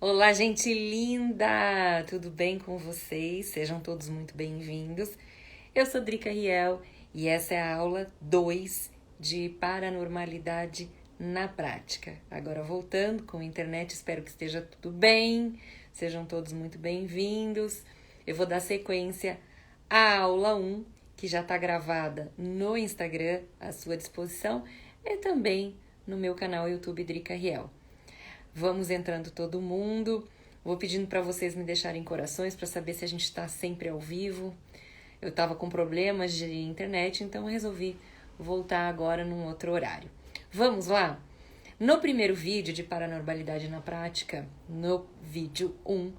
Olá, gente linda! Tudo bem com vocês? Sejam todos muito bem-vindos. Eu sou Drica Riel e essa é a aula 2 de Paranormalidade na Prática. Agora voltando com a internet, espero que esteja tudo bem. Sejam todos muito bem-vindos. Eu vou dar sequência à aula 1, que já está gravada no Instagram à sua disposição e também no meu canal YouTube Drica Riel. Vamos entrando todo mundo. Vou pedindo para vocês me deixarem corações para saber se a gente está sempre ao vivo. Eu estava com problemas de internet, então resolvi voltar agora num outro horário. Vamos lá? No primeiro vídeo de Paranormalidade na Prática, no vídeo 1,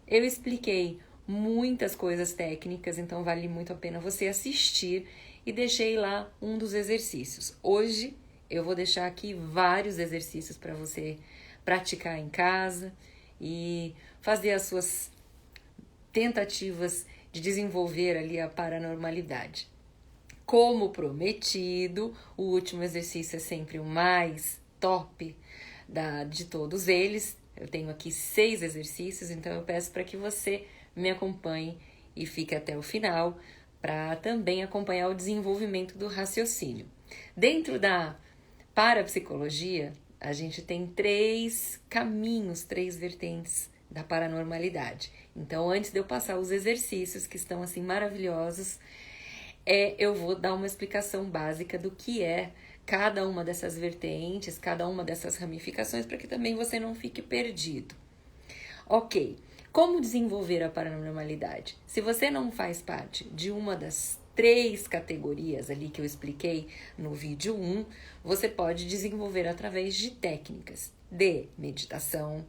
eu expliquei muitas coisas técnicas, então vale muito a pena você assistir e deixei lá um dos exercícios. Hoje eu vou deixar aqui vários exercícios para você praticar em casa e fazer as suas tentativas de desenvolver ali a paranormalidade. Como prometido, o último exercício é sempre o mais top de todos eles. Eu tenho aqui 6 exercícios, então eu peço para que você me acompanhe e fique até o final para também acompanhar o desenvolvimento do raciocínio. Dentro da parapsicologia, a gente tem 3 caminhos, 3 vertentes da paranormalidade. Então, antes de eu passar os exercícios que estão assim maravilhosos, eu vou dar uma explicação básica do que é cada uma dessas vertentes, cada uma dessas ramificações, para que também você não fique perdido. Ok, como desenvolver a paranormalidade? Se você não faz parte de uma das 3 categorias ali que eu expliquei no vídeo 1, você pode desenvolver através de técnicas de meditação,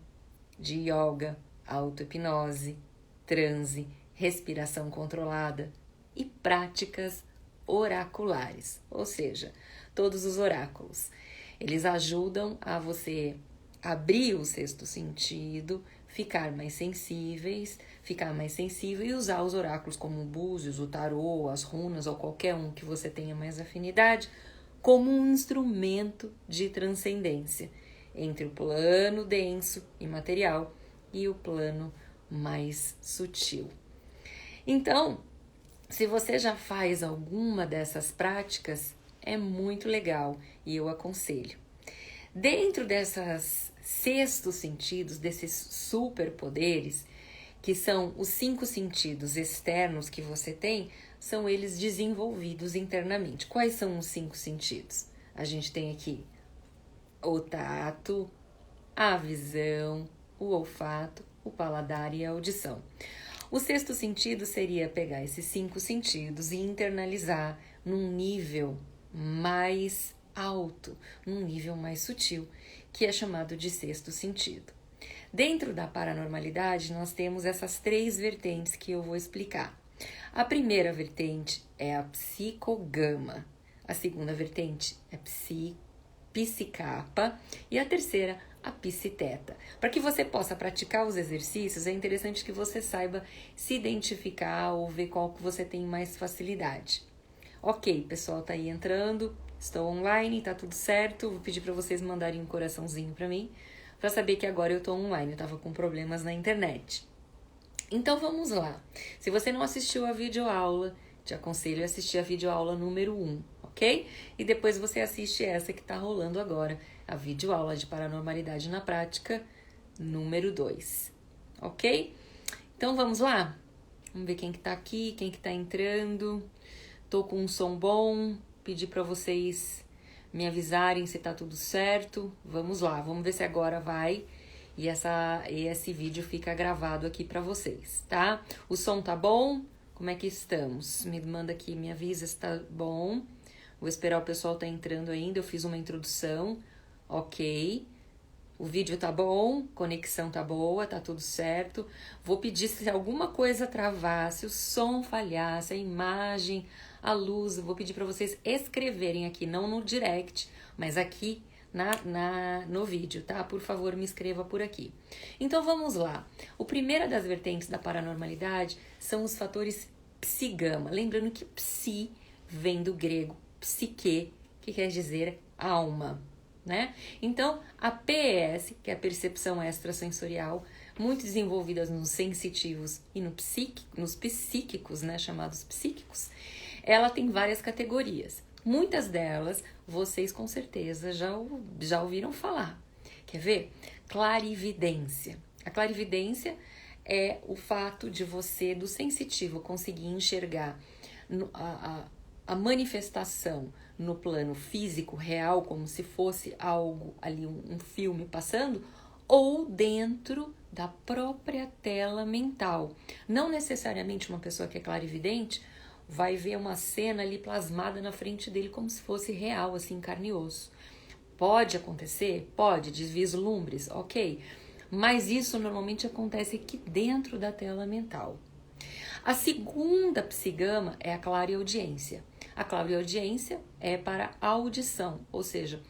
de yoga, auto-hipnose, transe, respiração controlada e práticas oraculares, ou seja, todos os oráculos. Eles ajudam a você abrir o sexto sentido, ficar mais sensível e usar os oráculos como o búzios, o tarô, as runas ou qualquer um que você tenha mais afinidade como um instrumento de transcendência entre o plano denso e material e o plano mais sutil. Então, se você já faz alguma dessas práticas, é muito legal e eu aconselho. Dentro dessas sextos sentidos, desses superpoderes, que são os 5 sentidos externos que você tem, são eles desenvolvidos internamente. Quais são os 5 sentidos? A gente tem aqui o tato, a visão, o olfato, o paladar e a audição. O sexto sentido seria pegar esses 5 sentidos e internalizar num nível mais alto, num nível mais sutil, que é chamado de sexto sentido. Dentro da paranormalidade, nós temos essas 3 vertentes que eu vou explicar. A primeira vertente é a psicogama, a segunda vertente é psicapa e a terceira a psiteta. Para que você possa praticar os exercícios, é interessante que você saiba se identificar ou ver qual que você tem mais facilidade. Ok, pessoal tá aí entrando, estou online, tá tudo certo. Vou pedir para vocês mandarem um coraçãozinho para mim, para saber que agora eu tô online, eu tava com problemas na internet. Então vamos lá. Se você não assistiu a videoaula, te aconselho a assistir a videoaula número 1, ok? E depois você assiste essa que tá rolando agora, a videoaula de Paranormalidade na Prática número 2, ok? Então vamos lá? Vamos ver quem que tá aqui, quem que tá entrando. Tô com um som bom, pedi para vocês me avisarem se tá tudo certo. Vamos lá, vamos ver se agora vai e esse vídeo fica gravado aqui para vocês, tá? O som tá bom? Como é que estamos? Me manda aqui, me avisa se tá bom. Vou esperar o pessoal tá entrando ainda, eu fiz uma introdução, ok. O vídeo tá bom, conexão tá boa, tá tudo certo. Vou pedir se alguma coisa travar, se o som falhar, se a imagem, a luz, eu vou pedir para vocês escreverem aqui, não no direct, mas aqui no vídeo, tá? Por favor, me escreva por aqui. Então vamos lá. O primeiro das vertentes da paranormalidade são os fatores psigama. Lembrando que psi vem do grego psique, que quer dizer alma. né? Então, a PES, que é a percepção extrasensorial, muito desenvolvidas nos sensitivos e nos psíquicos, né, chamados psíquicos, ela tem várias categorias. Muitas delas vocês com certeza já ouviram falar. Quer ver? Clarividência. A clarividência é o fato de você, do sensitivo, conseguir enxergar a manifestação no plano físico, real, como se fosse algo ali, um filme passando, ou dentro da própria tela mental. Não necessariamente uma pessoa que é clarividente vai ver uma cena ali plasmada na frente dele como se fosse real, assim, carne e osso. Pode acontecer? Pode, de vislumbres, ok. Mas isso normalmente acontece aqui dentro da tela mental. A segunda psigama é a clareaudiência. A clareaudiência é para audição, ou seja,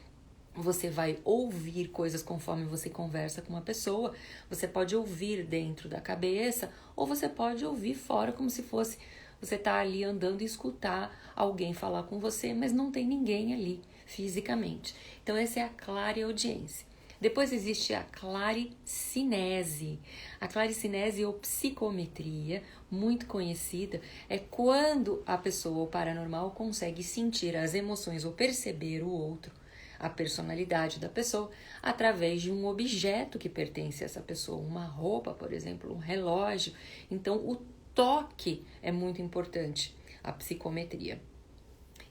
você vai ouvir coisas conforme você conversa com uma pessoa. Você pode ouvir dentro da cabeça ou você pode ouvir fora, como se fosse você tá ali andando e escutar alguém falar com você, mas não tem ninguém ali fisicamente. Então essa é a clareaudiência. Depois existe a claricinese. A claricinese ou psicometria, muito conhecida, é quando a pessoa, o paranormal, consegue sentir as emoções ou perceber o outro, a personalidade da pessoa, através de um objeto que pertence a essa pessoa, uma roupa, por exemplo, um relógio. Então, o toque é muito importante, a psicometria.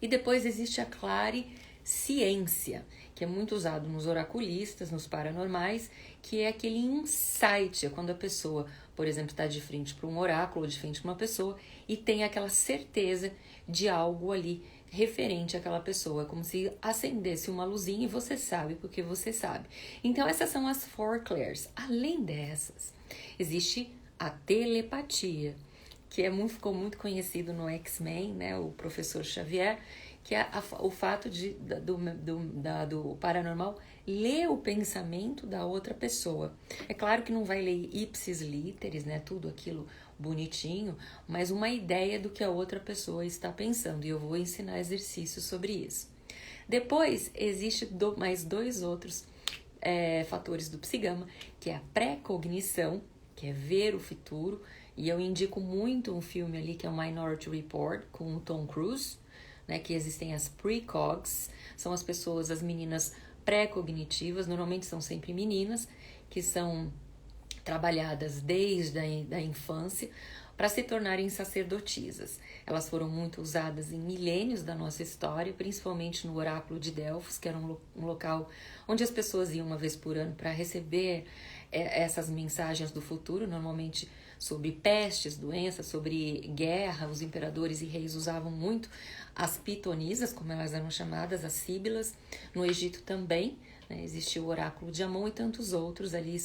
E depois existe a clariciência, que é muito usado nos oraculistas, nos paranormais, que é aquele insight, é quando a pessoa, por exemplo, está de frente para um oráculo ou de frente para uma pessoa e tem aquela certeza de algo ali referente àquela pessoa. É como se acendesse uma luzinha e você sabe porque você sabe. Então essas são as four clairs. Além dessas, existe a telepatia, que ficou muito conhecido no X-Men, né, o professor Xavier, que é o fato do paranormal ler o pensamento da outra pessoa. É claro que não vai ler ipsis literis, né, tudo aquilo bonitinho, mas uma ideia do que a outra pessoa está pensando, e eu vou ensinar exercícios sobre isso. Depois, existe mais dois outros fatores do psigama, que é a pré-cognição, que é ver o futuro, e eu indico muito um filme ali que é o Minority Report, com o Tom Cruise, né, que existem as precogs, são as pessoas, as meninas pré-cognitivas, normalmente são sempre meninas, que são trabalhadas desde a infância para se tornarem sacerdotisas. Elas foram muito usadas em milênios da nossa história, principalmente no oráculo de Delfos, que era um local onde as pessoas iam uma vez por ano para receber essas mensagens do futuro, normalmente sobre pestes, doenças, sobre guerra. Os imperadores e reis usavam muito as pitonisas, como elas eram chamadas, as síbilas. No Egito também, né, existia o oráculo de Amon e tantos outros ali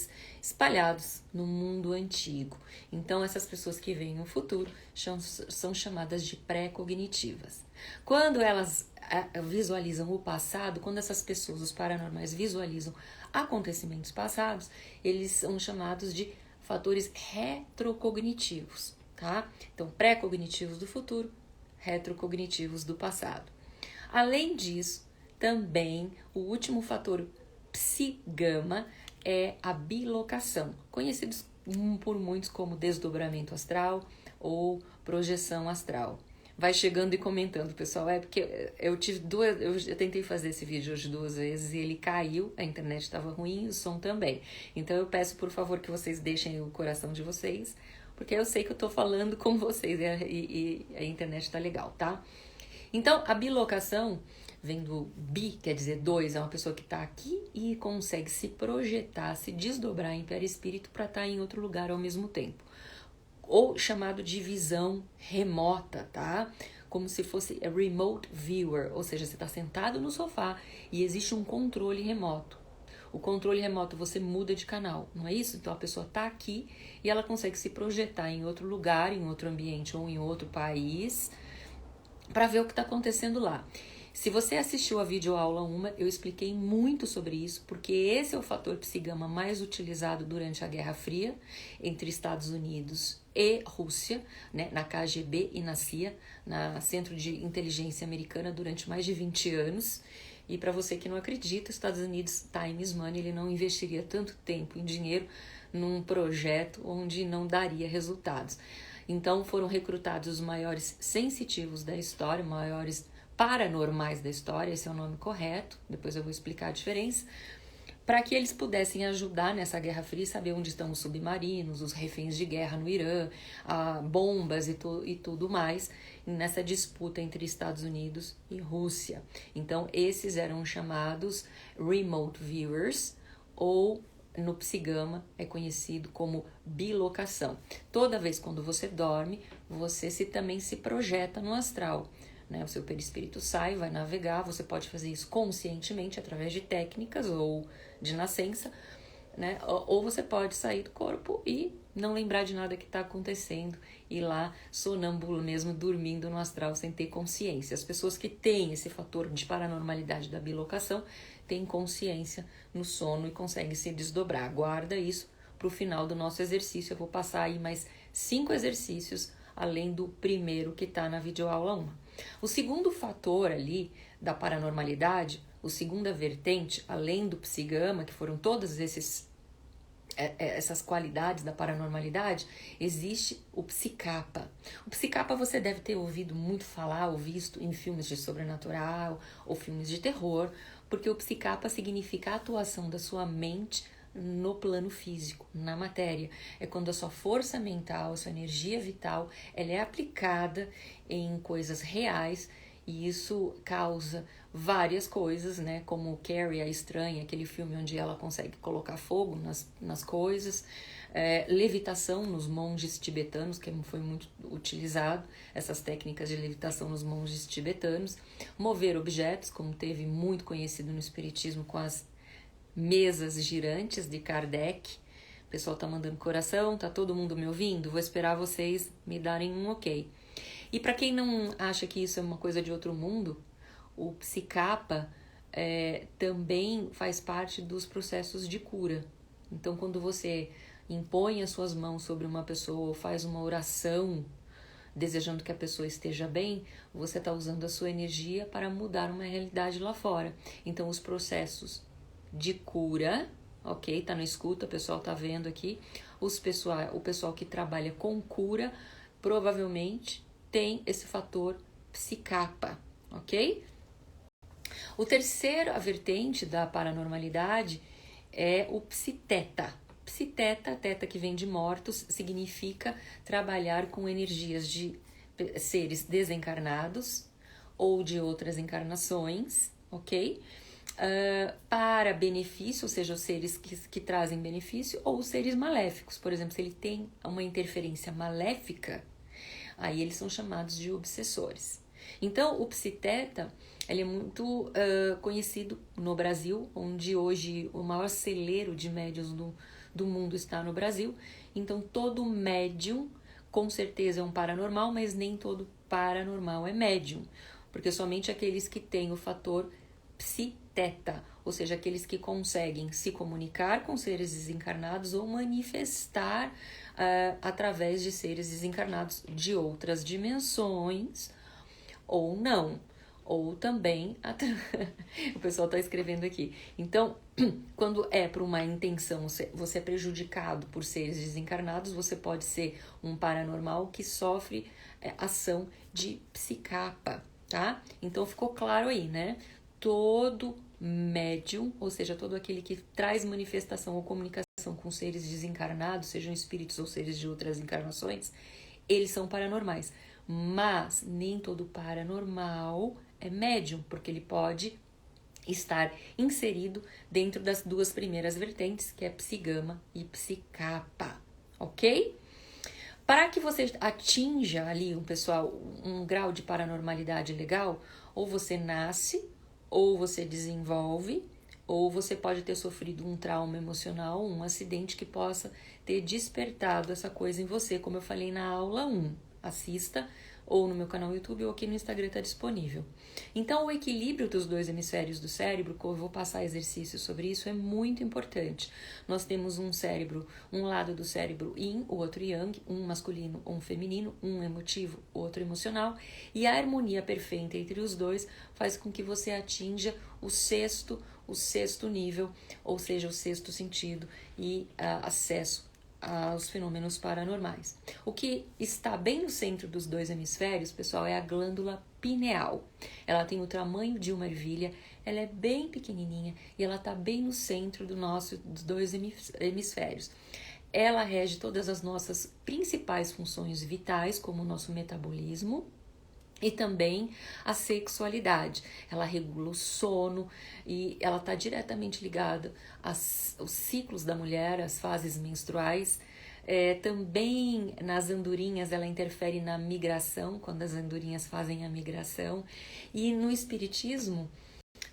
espalhados no mundo antigo. Então, essas pessoas que veem o futuro são chamadas de pré-cognitivas. Quando elas visualizam o passado, quando essas pessoas, os paranormais, visualizam acontecimentos passados, eles são chamados de fatores retrocognitivos, tá? Então, pré-cognitivos do futuro, retrocognitivos do passado. Além disso, também o último fator psigama é a bilocação, conhecidos por muitos como desdobramento astral ou projeção astral. Vai chegando e comentando, pessoal, porque eu tentei fazer esse vídeo hoje 2 vezes e ele caiu, a internet estava ruim e o som também. Então eu peço, por favor, que vocês deixem o coração de vocês, porque eu sei que eu tô falando com vocês e a internet tá legal, tá? Então, a bilocação vem do bi, quer dizer 2, é uma pessoa que tá aqui e consegue se projetar, se desdobrar em perispírito para estar em outro lugar ao mesmo tempo. Ou chamado de visão remota, tá? Como se fosse a remote viewer, ou seja, você está sentado no sofá e existe um controle remoto. O controle remoto você muda de canal, não é isso? Então a pessoa está aqui e ela consegue se projetar em outro lugar, em outro ambiente ou em outro país para ver o que está acontecendo lá. Se você assistiu a videoaula 1, eu expliquei muito sobre isso, porque esse é o fator psigama mais utilizado durante a Guerra Fria entre Estados Unidos e Rússia, né, na KGB e na CIA, na Centro de Inteligência Americana, durante mais de 20 anos. E para você que não acredita, Estados Unidos, time is money, ele não investiria tanto tempo e dinheiro num projeto onde não daria resultados. Então foram recrutados os maiores sensitivos da história, maiores paranormais da história, esse é o nome correto, depois eu vou explicar a diferença, para que eles pudessem ajudar nessa Guerra Fria, saber onde estão os submarinos, os reféns de guerra no Irã, bombas e tudo mais, nessa disputa entre Estados Unidos e Rússia. Então, esses eram chamados remote viewers, ou no Psigama é conhecido como bilocação. Toda vez quando você dorme, você também se projeta no astral. O seu perispírito sai, vai navegar, você pode fazer isso conscientemente através de técnicas ou de nascença, né? Ou você pode sair do corpo e não lembrar de nada que está acontecendo, e lá sonâmbulo mesmo, dormindo no astral sem ter consciência. As pessoas que têm esse fator de paranormalidade da bilocação têm consciência no sono e conseguem se desdobrar. Guarda isso para o final do nosso exercício. Eu vou passar aí mais 5 exercícios, além do primeiro que está na videoaula 1. O segundo fator ali da paranormalidade, a segunda vertente, além do Psigama, que foram todas essas qualidades da paranormalidade, existe o Psicapa. O Psicapa você deve ter ouvido muito falar ou visto em filmes de sobrenatural ou filmes de terror, porque o Psicapa significa a atuação da sua mente no plano físico, na matéria. É quando a sua força mental, a sua energia vital, ela é aplicada em coisas reais, e isso causa várias coisas, né? Como Carrie, a Estranha, aquele filme onde ela consegue colocar fogo nas coisas, levitação nos monges tibetanos, que foi muito utilizado, essas técnicas de levitação nos monges tibetanos, mover objetos, como teve muito conhecido no espiritismo com as mesas girantes de Kardec. O pessoal tá mandando coração, tá todo mundo me ouvindo? Vou esperar vocês me darem um ok. E para quem não acha que isso é uma coisa de outro mundo, o Psicapa também faz parte dos processos de cura. Então, quando você impõe as suas mãos sobre uma pessoa ou faz uma oração desejando que a pessoa esteja bem, você está usando a sua energia para mudar uma realidade lá fora. Então, os processos de cura, ok? Tá no escuta, o pessoal tá vendo aqui. O pessoal que trabalha com cura provavelmente tem esse fator Psicapa, ok? O terceiro vertente da paranormalidade é o Psiteta. Psiteta, teta que vem de mortos, significa trabalhar com energias de seres desencarnados ou de outras encarnações, ok? Para benefício, ou seja, os seres que trazem benefício, ou os seres maléficos. Por exemplo, se ele tem uma interferência maléfica, aí eles são chamados de obsessores. Então, o Psiteta, ele é muito conhecido no Brasil, onde hoje o maior celeiro de médiuns do mundo está no Brasil. Então, todo médium, com certeza, é um paranormal, mas nem todo paranormal é médium, porque somente aqueles que têm o fator Psiteta, ou seja, aqueles que conseguem se comunicar com seres desencarnados ou manifestar através de seres desencarnados de outras dimensões, ou não, ou também, o pessoal está escrevendo aqui. Então, quando é por uma intenção, você é prejudicado por seres desencarnados, você pode ser um paranormal que sofre ação de Psicapa, tá? Então, ficou claro aí, né? Todo médium, ou seja, todo aquele que traz manifestação ou comunicação com seres desencarnados, sejam espíritos ou seres de outras encarnações, eles são paranormais. Mas nem todo paranormal é médium, porque ele pode estar inserido dentro das duas primeiras vertentes, que é Psigama e Psicapa, ok? Para que você atinja ali, um grau de paranormalidade legal, ou você nasce, ou você desenvolve, ou você pode ter sofrido um trauma emocional, um acidente que possa ter despertado essa coisa em você, como eu falei na aula 1. Assista ou no meu canal YouTube, ou aqui no Instagram está disponível. Então, o equilíbrio dos dois hemisférios do cérebro, que eu vou passar exercícios sobre isso, é muito importante. Nós temos um cérebro, um lado do cérebro yin, o outro yang, um masculino, um feminino, um emotivo, outro emocional, e a harmonia perfeita entre os dois faz com que você atinja o sexto nível, ou seja, o sexto sentido e acesso aos fenômenos paranormais. O que está bem no centro dos dois hemisférios, pessoal, é a glândula pineal. Ela tem o tamanho de uma ervilha, ela é bem pequenininha e ela está bem no centro dos dois hemisférios. Ela rege todas as nossas principais funções vitais, como o nosso metabolismo, e também a sexualidade. Ela regula o sono e ela está diretamente ligada aos ciclos da mulher, às fases menstruais. Também nas andorinhas ela interfere na migração, quando as andorinhas fazem a migração. E no espiritismo,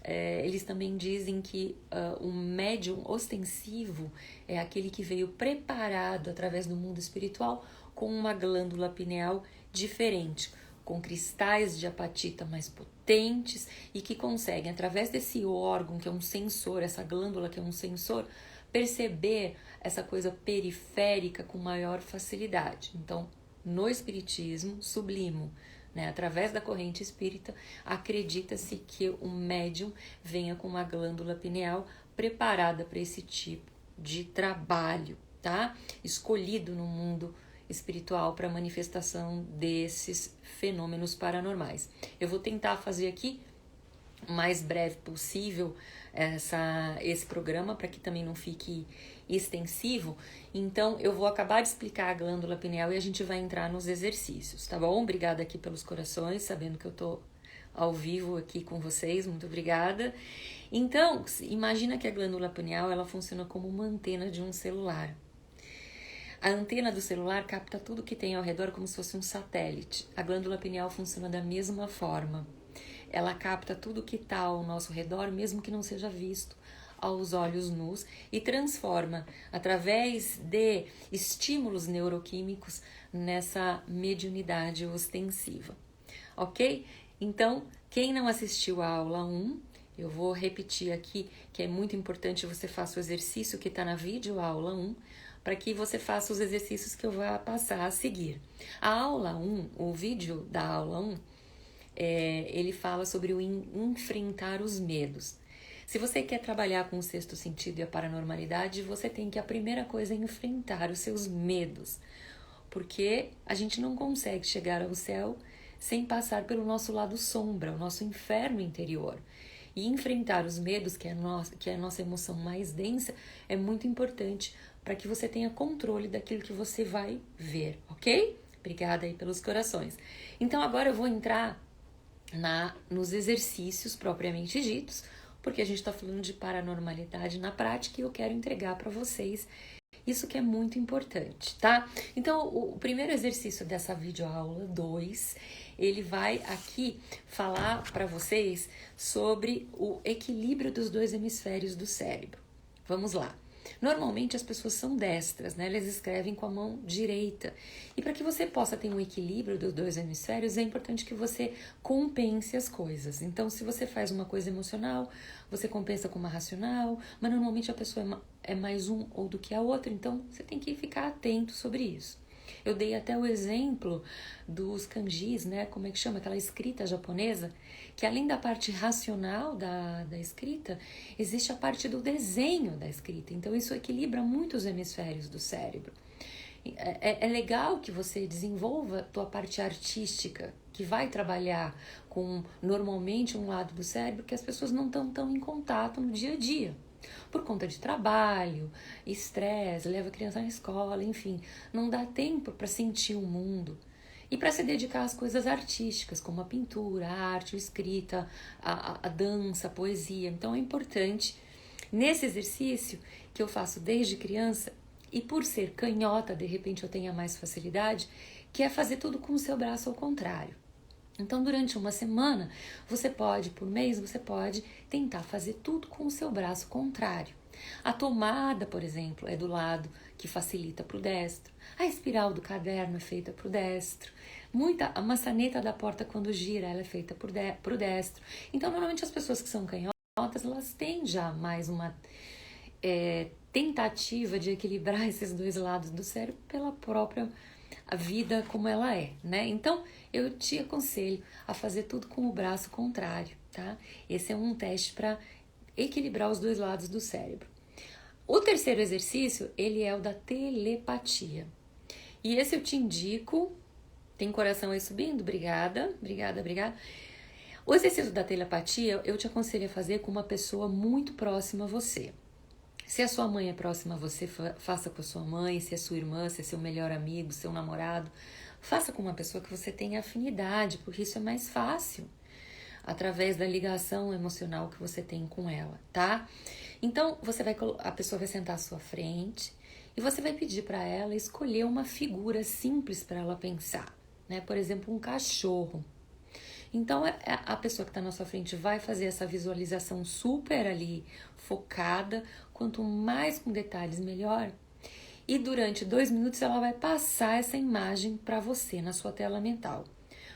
eles também dizem que o médium ostensivo é aquele que veio preparado através do mundo espiritual com uma glândula pineal diferente, com cristais de apatita mais potentes e que conseguem, através desse órgão que é um sensor, essa glândula que é um sensor, perceber essa coisa periférica com maior facilidade. Então, no espiritismo, sublimo, né, através da corrente espírita, acredita-se que o médium venha com uma glândula pineal preparada para esse tipo de trabalho, tá? Escolhido no mundo espiritual para manifestação desses fenômenos paranormais. Eu vou tentar fazer aqui o mais breve possível esse programa para que também não fique extensivo. Então eu vou acabar de explicar a glândula pineal e a gente vai entrar nos exercícios, tá bom? Obrigada aqui pelos corações, sabendo que eu tô ao vivo aqui com vocês, muito obrigada. Então, imagina que a glândula pineal ela funciona como uma antena de um celular. A antena do celular capta tudo que tem ao redor como se fosse um satélite. A glândula pineal funciona da mesma forma. Ela capta tudo que está ao nosso redor, mesmo que não seja visto aos olhos nus, e transforma, através de estímulos neuroquímicos, nessa mediunidade ostensiva. Ok? Então, quem não assistiu a aula 1, eu vou repetir aqui que é muito importante você faça o exercício que está na videoaula 1, para que você faça os exercícios que eu vou passar a seguir. A aula 1, o vídeo da aula 1, ele fala sobre o enfrentar os medos. Se você quer trabalhar com o sexto sentido e a paranormalidade, você tem que, a primeira coisa, é enfrentar os seus medos. Porque a gente não consegue chegar ao céu sem passar pelo nosso lado sombra, o nosso inferno interior. E enfrentar os medos, que é a nossa emoção mais densa, é muito importante para que você tenha controle daquilo que você vai ver, ok? Obrigada aí pelos corações. Então agora eu vou entrar nos exercícios propriamente ditos, porque a gente está falando de paranormalidade na prática e eu quero entregar para vocês isso que é muito importante, tá? Então, o primeiro exercício dessa videoaula 2, ele vai aqui falar para vocês sobre o equilíbrio dos dois hemisférios do cérebro. Vamos lá. Normalmente as pessoas são destras, né? Elas escrevem com a mão direita. E para que você possa ter um equilíbrio dos dois hemisférios, é importante que você compense as coisas. Então, se você faz uma coisa emocional, você compensa com uma racional, mas normalmente a pessoa é mais um ou do que a outra, então você tem que ficar atento sobre isso. Eu dei até o exemplo dos kanjis, né? Como é que chama? Aquela escrita japonesa, que além da parte racional da escrita, existe a parte do desenho da escrita. Então isso equilibra muito os hemisférios do cérebro. É legal que você desenvolva a tua parte artística, que vai trabalhar com normalmente um lado do cérebro que as pessoas não estão tão em contato no dia a dia. Por conta de trabalho, estresse, leva a criança na escola, enfim, não dá tempo para sentir o mundo e para se dedicar às coisas artísticas, como a pintura, a arte, a escrita, a dança, a poesia. Então é importante, nesse exercício que eu faço desde criança, e por ser canhota, de repente eu tenha mais facilidade, que é fazer tudo com o seu braço ao contrário. Então, durante uma semana, por mês, você pode tentar fazer tudo com o seu braço contrário. A tomada, por exemplo, é do lado que facilita para o destro. A espiral do caderno é feita para o destro. A maçaneta da porta, quando gira, ela é feita para o destro. Então, normalmente, as pessoas que são canhotas, elas têm já mais uma tentativa de equilibrar esses dois lados do cérebro pela própria vida como ela é, né? Então, eu te aconselho a fazer tudo com o braço contrário, tá? Esse é um teste para equilibrar os dois lados do cérebro. O terceiro exercício, ele é o da telepatia. E esse eu te indico. Tem coração aí subindo? Obrigada. O exercício da telepatia, eu te aconselho a fazer com uma pessoa muito próxima a você. Se a sua mãe é próxima a você, faça com a sua mãe. Se é sua irmã, se é seu melhor amigo, seu namorado, faça com uma pessoa que você tenha afinidade, porque isso é mais fácil, através da ligação emocional que você tem com ela, tá? Então, a pessoa vai sentar à sua frente e você vai pedir para ela escolher uma figura simples para ela pensar, né? Por exemplo, um cachorro. Então, a pessoa que está na sua frente vai fazer essa visualização super ali, focada. Quanto mais com detalhes, melhor. E durante 2 minutos ela vai passar essa imagem para você na sua tela mental.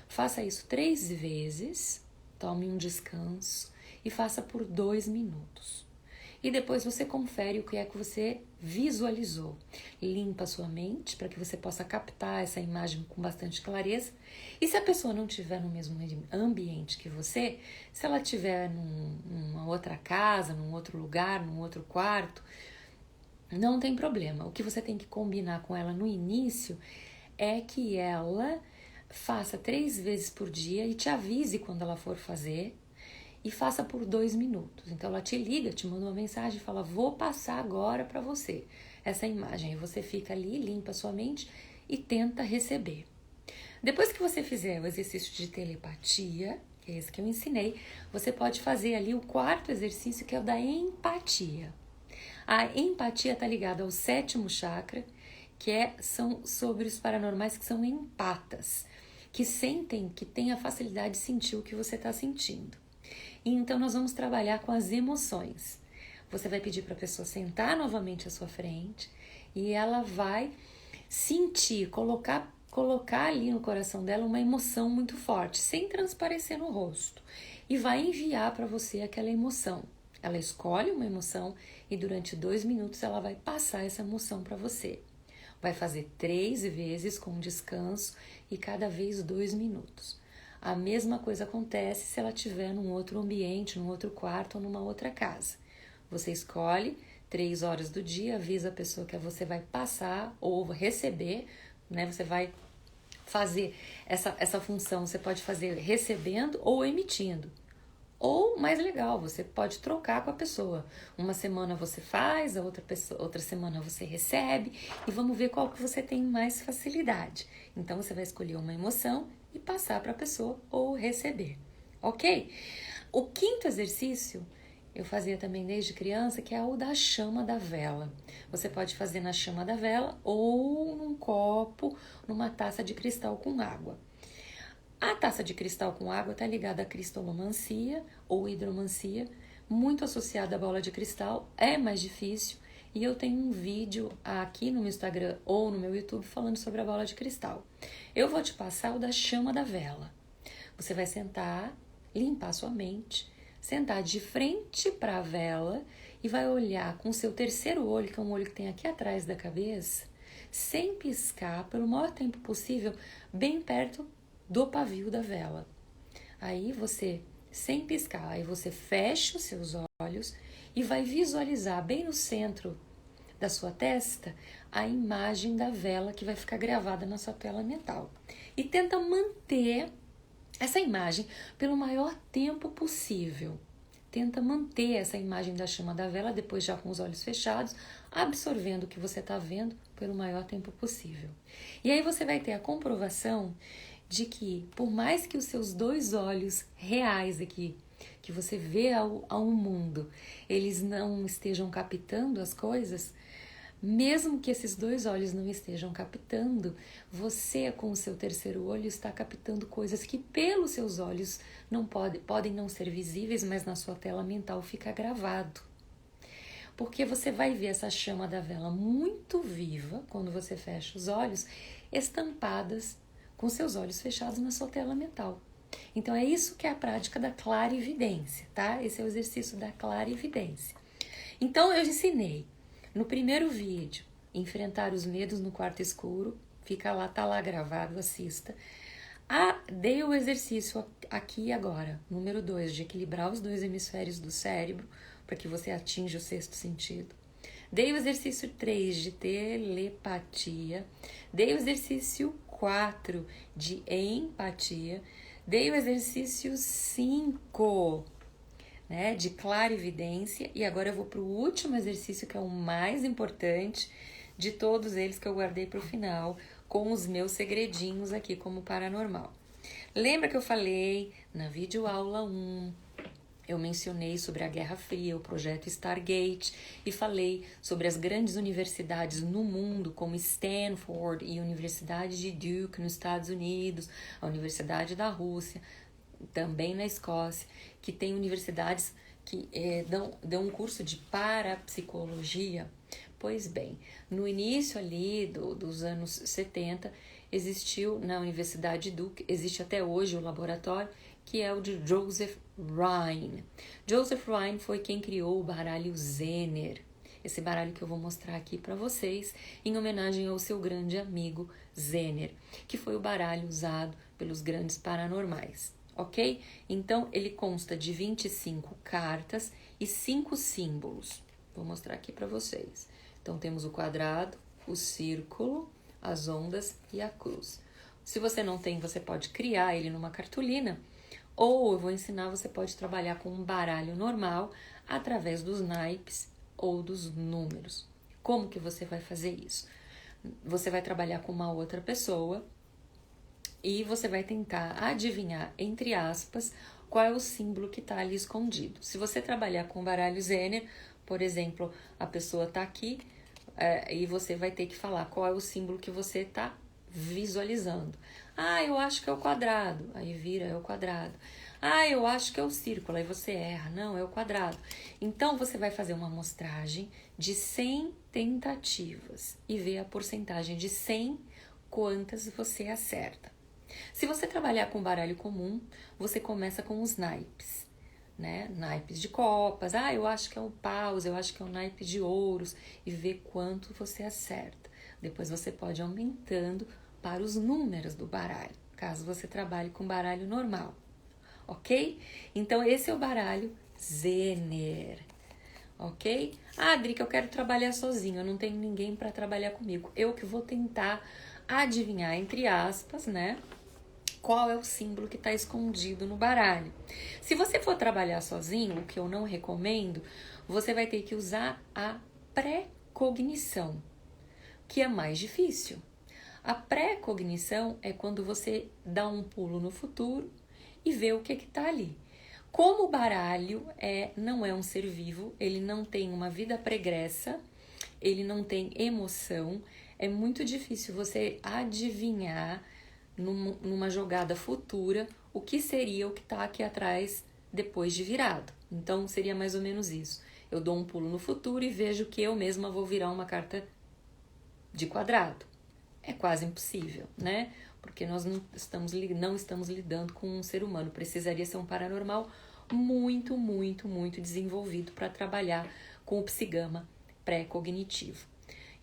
Faça isso 3 vezes, tome um descanso e faça por 2 minutos. E depois você confere o que é que você visualizou. Limpa a sua mente para que você possa captar essa imagem com bastante clareza. E se a pessoa não estiver no mesmo ambiente que você, se ela estiver numa outra casa, num outro lugar, num outro quarto, não tem problema. O que você tem que combinar com ela no início é que ela faça 3 vezes por dia e te avise quando ela for fazer. E faça por 2 minutos. Então ela te liga, te manda uma mensagem e fala: vou passar agora para você essa imagem. E você fica ali, limpa a sua mente e tenta receber. Depois que você fizer o exercício de telepatia, que é esse que eu ensinei, você pode fazer ali o 4º exercício, que é o da empatia. A empatia está ligada ao 7º chakra, são sobre os paranormais que são empatas, que sentem, que têm a facilidade de sentir o que você está sentindo. E então nós vamos trabalhar com as emoções. Você vai pedir para a pessoa sentar novamente à sua frente e ela vai sentir, colocar ali no coração dela uma emoção muito forte, sem transparecer no rosto. E vai enviar para você aquela emoção. Ela escolhe uma emoção e durante 2 minutos ela vai passar essa emoção para você. Vai fazer 3 vezes com descanso e cada vez 2 minutos. A mesma coisa acontece se ela estiver num outro ambiente, num outro quarto ou numa outra casa. Você escolhe 3 horas do dia, avisa a pessoa que você vai passar ou receber, né? Você vai fazer essa função, você pode fazer recebendo ou emitindo. Ou, mais legal, você pode trocar com a pessoa. Uma semana você faz, outra semana você recebe e vamos ver qual que você tem mais facilidade. Então, você vai escolher uma emoção e passar para a pessoa ou receber, ok? O 5º exercício eu fazia também desde criança, que é o da chama da vela. Você pode fazer na chama da vela ou num copo, numa taça de cristal com água. A taça de cristal com água está ligada à cristalomancia ou hidromancia, muito associada à bola de cristal, é mais difícil. E eu tenho um vídeo aqui no meu Instagram ou no meu YouTube falando sobre a bola de cristal. Eu vou te passar o da chama da vela. Você vai sentar, limpar sua mente, sentar de frente para a vela e vai olhar com o seu terceiro olho, que é um olho que tem aqui atrás da cabeça, sem piscar, pelo maior tempo possível, bem perto do pavio da vela. Aí você, sem piscar, aí você fecha os seus olhos e vai visualizar bem no centro da sua testa a imagem da vela que vai ficar gravada na sua tela mental. E tenta manter essa imagem pelo maior tempo possível. Tenta manter essa imagem da chama da vela, depois já com os olhos fechados, absorvendo o que você está vendo pelo maior tempo possível. E aí você vai ter a comprovação de que, por mais que os seus 2 olhos reais aqui, que você vê ao mundo, eles não estejam captando as coisas, mesmo que esses 2 olhos não estejam captando, você com o seu terceiro olho está captando coisas que pelos seus olhos não podem não ser visíveis, mas na sua tela mental fica gravado. porque você vai ver essa chama da vela muito viva quando você fecha os olhos, estampadas com seus olhos fechados na sua tela mental. Então é isso que é a prática da clarividência, tá? Esse é o exercício da clarividência. Então eu ensinei no primeiro vídeo enfrentar os medos no quarto escuro, fica lá, tá lá gravado, assista. Dei o exercício aqui e agora, número 2, de equilibrar os 2 hemisférios do cérebro para que você atinja o sexto sentido. Dei o exercício 3 de telepatia. Dei o exercício 4 de empatia. Dei o exercício 5, né, de clarividência. E agora eu vou para o último exercício, que é o mais importante de todos eles, que eu guardei para o final, com os meus segredinhos aqui como paranormal. Lembra que eu falei na videoaula 1, eu mencionei sobre a Guerra Fria, o projeto Stargate, e falei sobre as grandes universidades no mundo, como Stanford e a Universidade de Duke nos Estados Unidos, a Universidade da Rússia, também na Escócia, que tem universidades que dão um curso de parapsicologia. Pois bem, no início ali dos anos 70, existiu na Universidade de Duke, existe até hoje o laboratório, que é o de Joseph Rhine. Joseph Rhine foi quem criou o baralho Zener, esse baralho que eu vou mostrar aqui para vocês, em homenagem ao seu grande amigo Zener, que foi o baralho usado pelos grandes paranormais, ok? Então, ele consta de 25 cartas e 5 símbolos. Vou mostrar aqui para vocês. Então, temos o quadrado, o círculo, as ondas e a cruz. Se você não tem, você pode criar ele numa cartolina, ou eu vou ensinar, você pode trabalhar com um baralho normal através dos naipes ou dos números. Como que você vai fazer isso? Você vai trabalhar com uma outra pessoa e você vai tentar adivinhar, entre aspas, qual é o símbolo que está ali escondido. Se você trabalhar com o baralho Zener, por exemplo, a pessoa está aqui e você vai ter que falar qual é o símbolo que você está visualizando. Eu acho que é o quadrado. Aí vira, é o quadrado. Eu acho que é o círculo. Aí você erra. Não, é o quadrado. Então, você vai fazer uma amostragem de 100 tentativas e ver a porcentagem de 100 quantas você acerta. Se você trabalhar com baralho comum, você começa com os naipes, né? Naipes de copas. Eu acho que é um paus, eu acho que é um naipe de ouros, e ver quanto você acerta. Depois você pode ir aumentando para os números do baralho, caso você trabalhe com baralho normal, ok? Então, esse é o baralho Zener, ok? Drica, eu quero trabalhar sozinho, eu não tenho ninguém para trabalhar comigo. Eu que vou tentar adivinhar, entre aspas, né? Qual é o símbolo que está escondido no baralho. Se você for trabalhar sozinho, o que eu não recomendo, você vai ter que usar a pré-cognição, que é mais difícil. A pré-cognição é quando você dá um pulo no futuro e vê o que está ali. Como o baralho não é um ser vivo, ele não tem uma vida pregressa, ele não tem emoção, é muito difícil você adivinhar numa jogada futura o que seria o que está aqui atrás depois de virado. Então, seria mais ou menos isso. Eu dou um pulo no futuro e vejo que eu mesma vou virar uma carta de quadrado. É quase impossível, né? Porque nós não estamos lidando com um ser humano. Precisaria ser um paranormal muito, muito, muito desenvolvido para trabalhar com o psigama pré-cognitivo.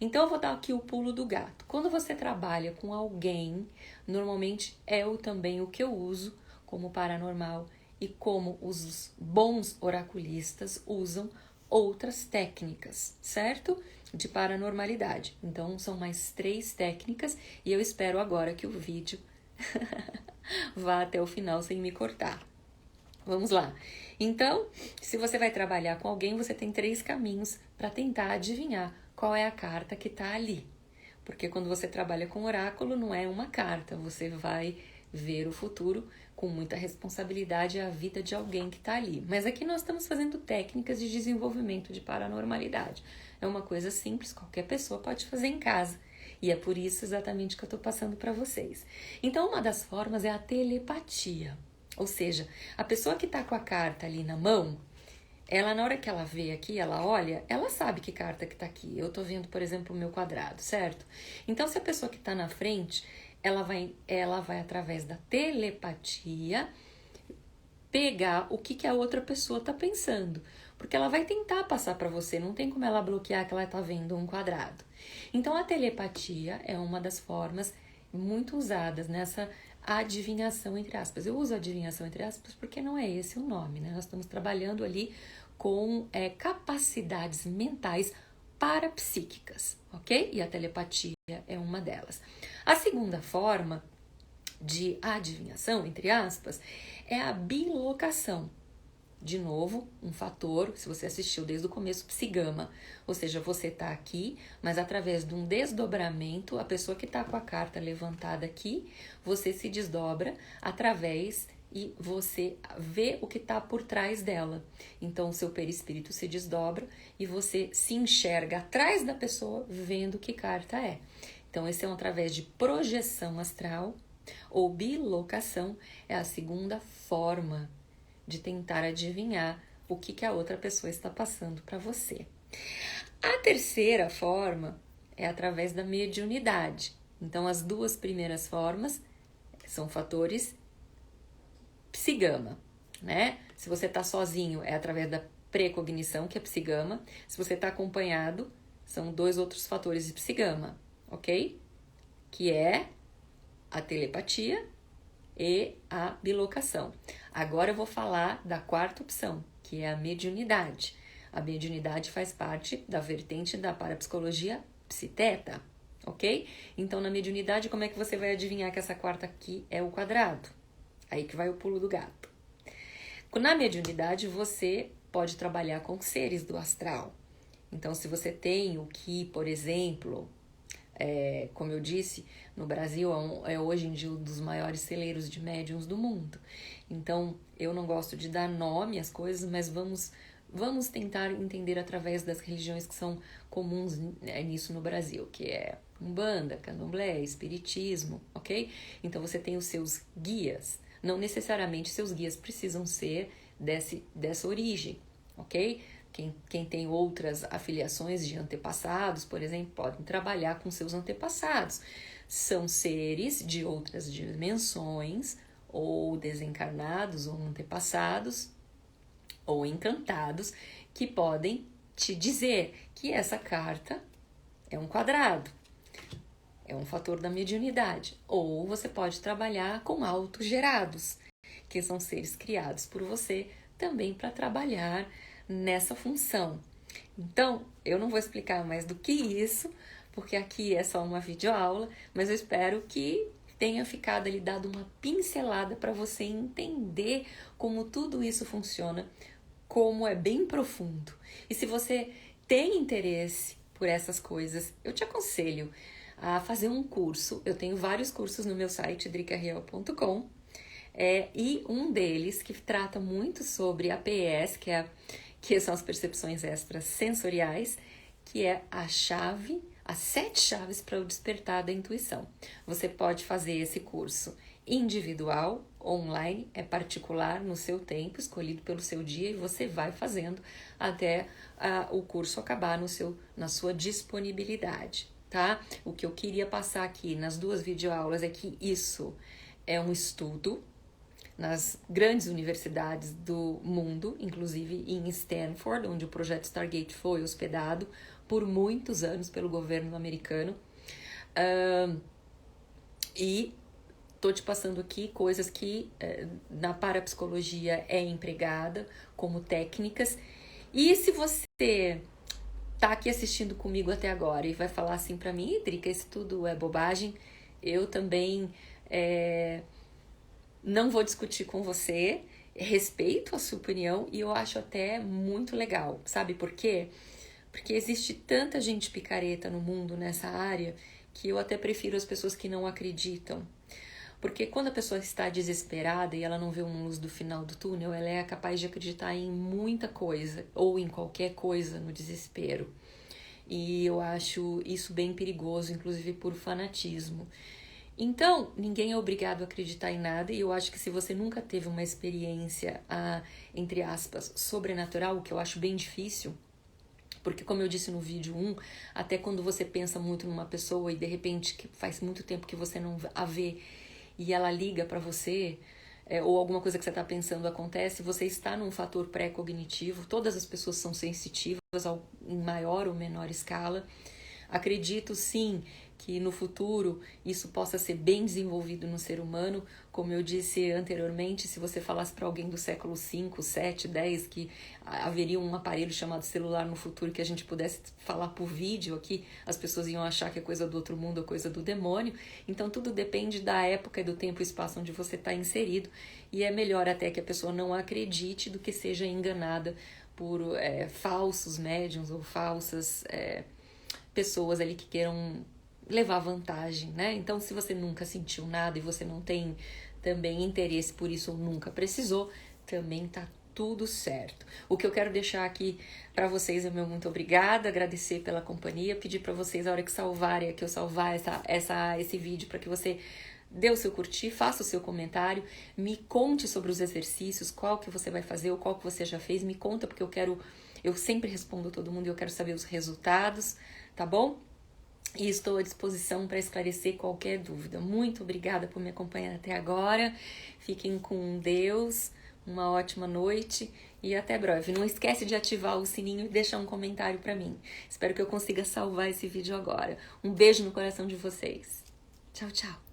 Então, eu vou dar aqui o pulo do gato. Quando você trabalha com alguém, normalmente também o que eu uso como paranormal e como os bons oraculistas usam outras técnicas, certo? De paranormalidade. Então, são mais 3 técnicas e eu espero agora que o vídeo vá até o final sem me cortar. Vamos lá. Então, se você vai trabalhar com alguém, você tem 3 caminhos para tentar adivinhar qual é a carta que está ali. Porque quando você trabalha com oráculo, não é uma carta, você vai ver o futuro com muita responsabilidade a vida de alguém que está ali. Mas aqui nós estamos fazendo técnicas de desenvolvimento de paranormalidade. É uma coisa simples, qualquer pessoa pode fazer em casa. E é por isso exatamente que eu estou passando para vocês. Então, uma das formas é a telepatia. Ou seja, a pessoa que está com a carta ali na mão, ela, na hora que ela vê aqui, ela olha, ela sabe que carta que tá aqui. Eu tô vendo, por exemplo, o meu quadrado, certo? Então, se a pessoa que tá na frente, ela vai através da telepatia pegar o que a outra pessoa tá pensando. Porque ela vai tentar passar para você, não tem como ela bloquear que ela tá vendo um quadrado. Então, a telepatia é uma das formas muito usadas nessa adivinhação, entre aspas. Eu uso adivinhação, entre aspas, porque não é esse o nome, né? Nós estamos trabalhando ali com capacidades mentais parapsíquicas, ok? E a telepatia é uma delas. A segunda forma de adivinhação, entre aspas, é a bilocação. De novo, um fator, se você assistiu desde o começo, psigama. Ou seja, você está aqui, mas através de um desdobramento, a pessoa que está com a carta levantada aqui, você se desdobra através e você vê o que está por trás dela. Então, o seu perispírito se desdobra e você se enxerga atrás da pessoa vendo que carta é. Então, esse é através de projeção astral ou bilocação, é a segunda forma de tentar adivinhar o que a outra pessoa está passando para você. A terceira forma é através da mediunidade. Então, as duas primeiras formas são fatores psigama, né? Se você está sozinho, é através da precognição, que é psigama. Se você está acompanhado, são dois outros fatores de psigama, ok? Que é a telepatia e a bilocação. Agora eu vou falar da quarta opção, que é a mediunidade. A mediunidade faz parte da vertente da parapsicologia psiteta, ok? Então, na mediunidade, como é que você vai adivinhar que essa quarta aqui é o quadrado? Aí que vai o pulo do gato. Na mediunidade, você pode trabalhar com seres do astral. Então, se você tem o que, por exemplo, como eu disse, no Brasil é hoje em dia um dos maiores celeiros de médiums do mundo. Então, eu não gosto de dar nome às coisas, mas vamos tentar entender através das religiões que são comuns nisso no Brasil, que é Umbanda, Candomblé, Espiritismo, ok? Então, você tem os seus guias. Não necessariamente seus guias precisam ser dessa origem, ok? Quem tem outras afiliações de antepassados, por exemplo, podem trabalhar com seus antepassados. São seres de outras dimensões, ou desencarnados, ou antepassados, ou encantados, que podem te dizer que essa carta é um quadrado, é um fator da mediunidade. Ou você pode trabalhar com autogerados, que são seres criados por você também para trabalhar nessa função. Então, eu não vou explicar mais do que isso, porque aqui é só uma videoaula, mas eu espero que tenha ficado ali dado uma pincelada para você entender como tudo isso funciona, como é bem profundo. E se você tem interesse por essas coisas, eu te aconselho a fazer um curso. Eu tenho vários cursos no meu site, dricarriel.com, e um deles que trata muito sobre APS, que são as percepções extrasensoriais, que é as 7 chaves para o despertar da intuição. Você pode fazer esse curso individual, online, é particular no seu tempo, escolhido pelo seu dia, e você vai fazendo até o curso acabar na sua disponibilidade, tá? O que eu queria passar aqui nas 2 videoaulas é que isso é um estudo nas grandes universidades do mundo, inclusive em Stanford, onde o projeto Stargate foi hospedado por muitos anos pelo governo americano. E estou te passando aqui coisas que na parapsicologia é empregada como técnicas. E se você tá aqui assistindo comigo até agora e vai falar assim para mim, Drica, isso tudo é bobagem, eu também não vou discutir com você, respeito a sua opinião e eu acho até muito legal. Sabe por quê? Porque existe tanta gente picareta no mundo nessa área que eu até prefiro as pessoas que não acreditam. Porque quando a pessoa está desesperada e ela não vê uma luz do final do túnel, ela é capaz de acreditar em muita coisa ou em qualquer coisa no desespero. E eu acho isso bem perigoso, inclusive por fanatismo. Então, ninguém é obrigado a acreditar em nada, e eu acho que se você nunca teve uma experiência, entre aspas, sobrenatural, o que eu acho bem difícil, porque como eu disse no vídeo 1, até quando você pensa muito numa pessoa e de repente que faz muito tempo que você não a vê e ela liga pra você, ou alguma coisa que você está pensando acontece, você está num fator pré-cognitivo, todas as pessoas são sensitivas em maior ou menor escala. Acredito sim que no futuro isso possa ser bem desenvolvido no ser humano. Como eu disse anteriormente, se você falasse para alguém do século 5, 7, 10 que haveria um aparelho chamado celular no futuro que a gente pudesse falar por vídeo aqui, as pessoas iam achar que é coisa do outro mundo ou coisa do demônio. Então tudo depende da época e do tempo e espaço onde você está inserido, e é melhor até que a pessoa não acredite do que seja enganada por falsos médiums ou falsas pessoas ali que queiram levar vantagem, né? Então, se você nunca sentiu nada e você não tem também interesse por isso ou nunca precisou, também tá tudo certo. O que eu quero deixar aqui para vocês é meu muito obrigada, agradecer pela companhia, pedir para vocês a hora que salvarem, que eu salvar esse vídeo, para que você dê o seu curtir, faça o seu comentário, me conte sobre os exercícios, qual que você vai fazer ou qual que você já fez, me conta, porque eu sempre respondo todo mundo e eu quero saber os resultados, tá bom? E estou à disposição para esclarecer qualquer dúvida. Muito obrigada por me acompanhar até agora. Fiquem com Deus, uma ótima noite e até breve. Não esquece de ativar o sininho e deixar um comentário para mim. Espero que eu consiga salvar esse vídeo agora. Um beijo no coração de vocês. Tchau, tchau.